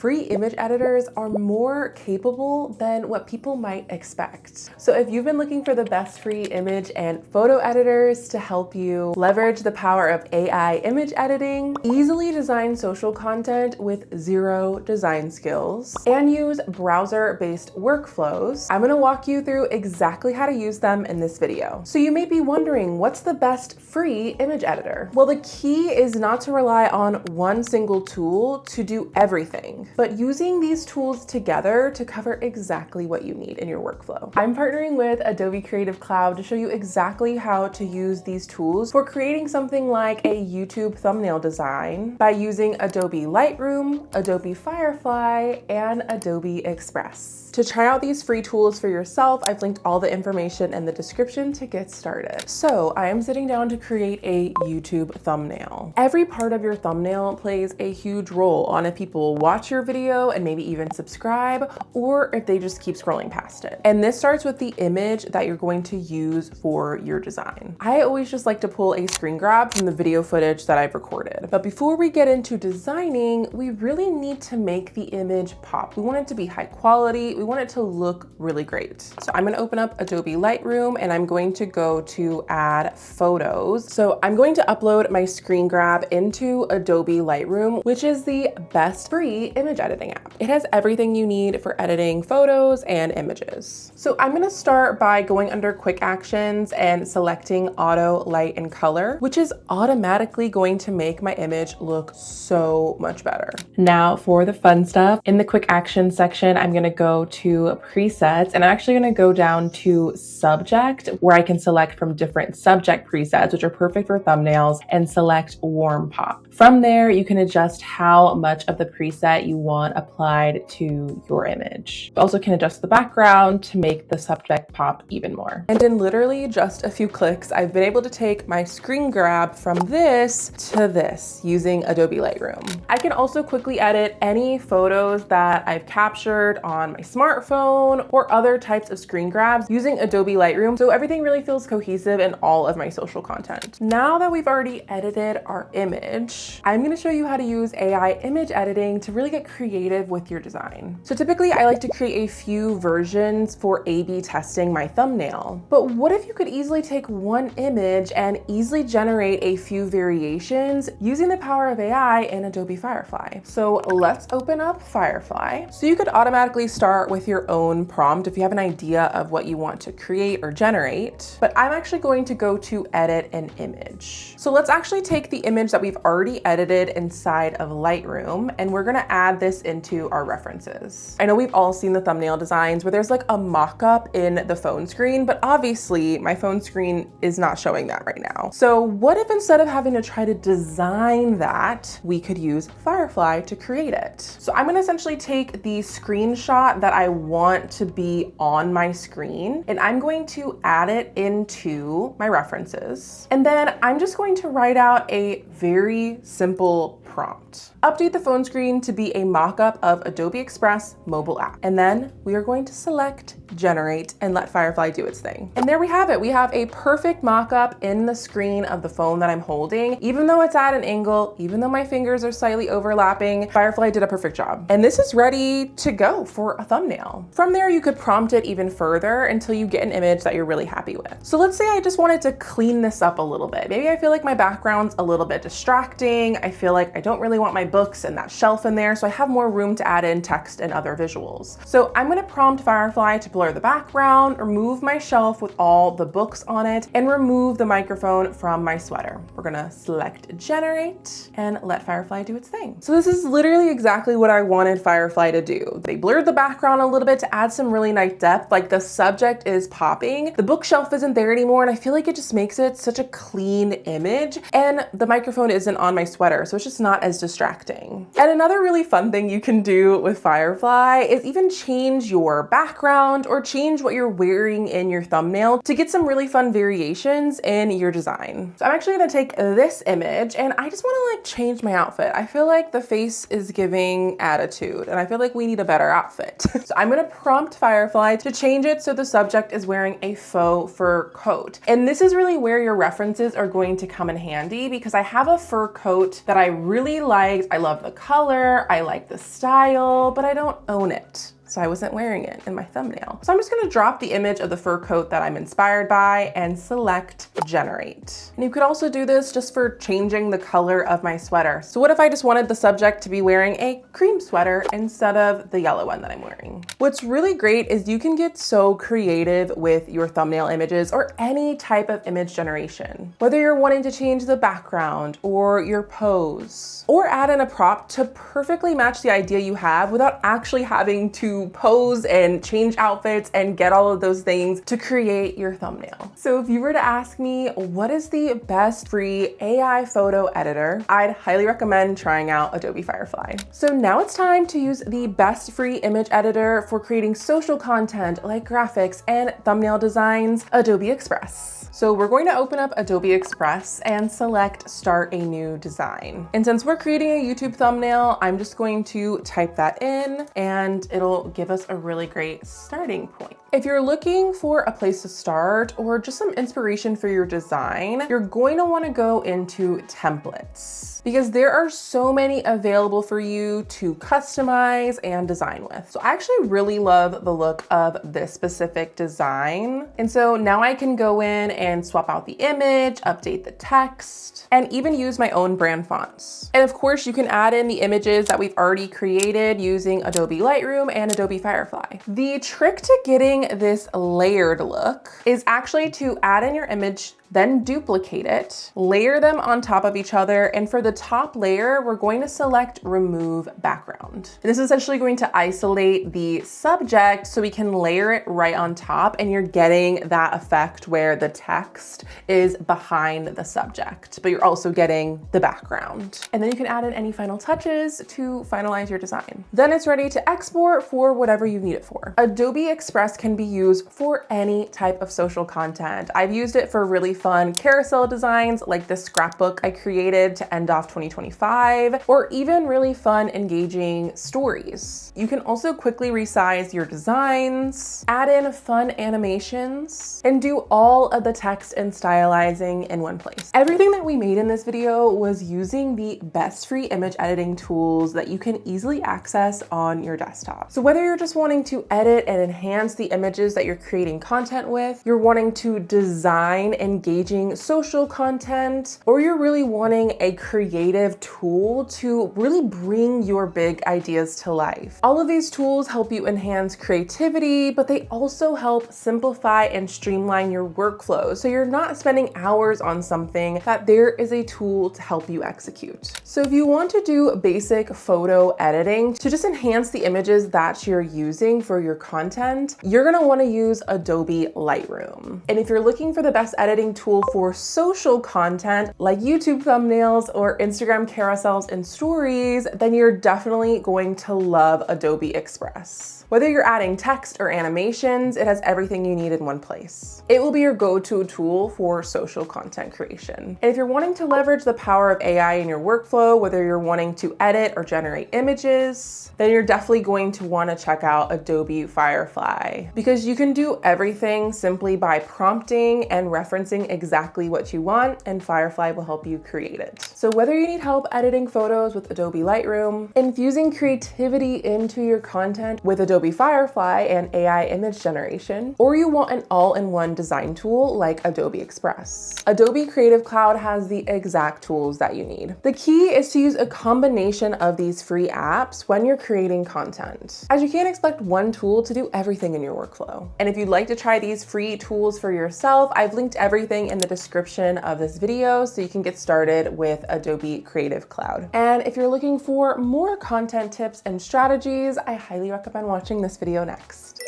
free image editors are more capable than what people might expect. So if you've been looking for the best free image and photo editors to help you leverage the power of AI image editing, easily design social content with zero design skills, and use browser-based workflows, I'm gonna walk you through exactly how to use them in this video. So you may be wondering, what's the best free image editor? Well, the key is not to rely on one single tool to do everything, but using these tools together to cover exactly what you need in your workflow. I'm partnering with Adobe Creative Cloud to show you exactly how to use these tools for creating something like a YouTube thumbnail design by using Adobe Lightroom, Adobe Firefly, and Adobe Express. To try out these free tools for yourself, I've linked all the information in the description to get started. So I am sitting down to create a YouTube thumbnail. Every part of your thumbnail plays a huge role on if people watch your video and maybe even subscribe, or if they just keep scrolling past it. And this starts with the image that you're going to use for your design. I always just like to pull a screen grab from the video footage that I've recorded. But before we get into designing, we really need to make the image pop. We want it to be high quality. We want it to look really great. So I'm gonna open up Adobe Lightroom and I'm going to go to add photos. So I'm going to upload my screen grab into Adobe Lightroom, which is the best free image editing app. It has everything you need for editing photos and images. So I'm gonna start by going under quick actions and selecting auto, light, and color, which is automatically going to make my image look so much better. Now for the fun stuff, in the quick action section, I'm gonna go to presets, and I'm actually gonna go down to subject, where I can select from different subject presets, which are perfect for thumbnails, and select warm pop. From there, you can adjust how much of the preset you want applied to your image. You also can adjust the background to make the subject pop even more. And in literally just a few clicks, I've been able to take my screen grab from this to this using Adobe Lightroom. I can also quickly edit any photos that I've captured on my smartphone or other types of screen grabs using Adobe Lightroom, so everything really feels cohesive in all of my social content. Now that we've already edited our image, I'm gonna show you how to use AI image editing to really get creative with your design. So typically I like to create a few versions for A/B testing my thumbnail. But what if you could easily take one image and easily generate a few variations using the power of AI in Adobe Firefly? So let's open up Firefly. So you could automatically start with your own prompt if you have an idea of what you want to create or generate, but I'm actually going to go to edit an image. So let's actually take the image that we've already edited inside of Lightroom, and we're gonna add this into our references. I know we've all seen the thumbnail designs where there's like a mock-up in the phone screen, but obviously my phone screen is not showing that right now. So what if instead of having to try to design that, we could use Firefly to create it? So I'm gonna essentially take the screenshot that I want to be on my screen, and I'm going to add it into my references. And then I'm just going to write out a very simple prompt. Update the phone screen to be a mock-up of Adobe Express mobile app. And then we are going to select generate and let Firefly do its thing. And there we have it. We have a perfect mock-up in the screen of the phone that I'm holding. Even though it's at an angle, even though my fingers are slightly overlapping, Firefly did a perfect job. And this is ready to go for a thumbnail. From there, you could prompt it even further until you get an image that you're really happy with. So let's say I just wanted to clean this up a little bit. Maybe I feel like my background's a little bit distracting. I feel like I don't really want my books and that shelf in there, so I have more room to add in text and other visuals. So I'm gonna prompt Firefly to blur the background, remove my shelf with all the books on it, and remove the microphone from my sweater. We're gonna select generate and let Firefly do its thing. So this is literally exactly what I wanted Firefly to do. They blurred the background a little bit to add some really nice depth, like the subject is popping, the bookshelf isn't there anymore, and I feel like it just makes it such a clean image, and the microphone isn't on my sweater, so it's just not as distracting. And another really fun thing you can do with Firefly is even change your background or change what you're wearing in your thumbnail to get some really fun variations in your design. So I'm actually gonna take this image and I just wanna like change my outfit. I feel like the face is giving attitude and I feel like we need a better outfit. So I'm gonna prompt Firefly to change it so the subject is wearing a faux fur coat. And this is really where your references are going to come in handy because I have a fur coat that I really I love the color, I like the style, but I don't own it. So I wasn't wearing it in my thumbnail. So I'm just gonna drop the image of the fur coat that I'm inspired by and select generate. And you could also do this just for changing the color of my sweater. So what if I just wanted the subject to be wearing a cream sweater instead of the yellow one that I'm wearing? What's really great is you can get so creative with your thumbnail images or any type of image generation. Whether you're wanting to change the background or your pose, or add in a prop to perfectly match the idea you have without actually having to pose and change outfits and get all of those things to create your thumbnail. So if you were to ask me what is the best free AI photo editor, I'd highly recommend trying out Adobe Firefly. So now it's time to use the best free image editor for creating social content like graphics and thumbnail designs, Adobe Express. So we're going to open up Adobe Express and select start a new design. And since we're creating a YouTube thumbnail, I'm just going to type that in and it'll give us a really great starting point. If you're looking for a place to start or just some inspiration for your design, you're going to want to go into templates because there are so many available for you to customize and design with. So I actually really love the look of this specific design. And so now I can go in and swap out the image, update the text, and even use my own brand fonts. And of course, you can add in the images that we've already created using Adobe Lightroom and Adobe Firefly. The trick to getting this layered look is actually to add in your image, then duplicate it, layer them on top of each other, and for the top layer, we're going to select remove background. This is essentially going to isolate the subject so we can layer it right on top and you're getting that effect where the text is behind the subject, but you're also getting the background. And then you can add in any final touches to finalize your design. Then it's ready to export for whatever you need it for. Adobe Express can be used for any type of social content. I've used it for really fun carousel designs like this scrapbook I created to end off 2025, or even really fun, engaging stories. You can also quickly resize your designs, add in fun animations, and do all of the text and stylizing in one place. Everything that we made in this video was using the best free image editing tools that you can easily access on your desktop. So whether you're just wanting to edit and enhance the images that you're creating content with, you're wanting to design engaging social content, or you're really wanting a creative tool to really bring your big ideas to life. All of these tools help you enhance creativity, but they also help simplify and streamline your workflow. So you're not spending hours on something that there is a tool to help you execute. So if you want to do basic photo editing to just enhance the images that you're using for your content, you're gonna wanna use Adobe Lightroom. And if you're looking for the best editing tool for social content like YouTube thumbnails or Instagram carousels and stories, then you're definitely going to love Adobe Express. Whether you're adding text or animations, it has everything you need in one place. It will be your go-to tool for social content creation. And if you're wanting to leverage the power of AI in your workflow, whether you're wanting to edit or generate images, then you're definitely going to want to check out Adobe Firefly because you can do everything simply by prompting and referencing exactly what you want, and Firefly will help you create it. So whether you need help editing photos with Adobe Lightroom, infusing creativity into your content with Adobe Firefly and AI image generation, or you want an all-in-one design tool like Adobe Express, Adobe Creative Cloud has the exact tools that you need. The key is to use a combination of these free apps when you're creating content, as you can't expect one tool to do everything in your workflow. And if you'd like to try these free tools for yourself, I've linked everything in the description of this video so you can get started with Adobe Creative Cloud. And if you're looking for more content tips and strategies, I highly recommend watching this video next.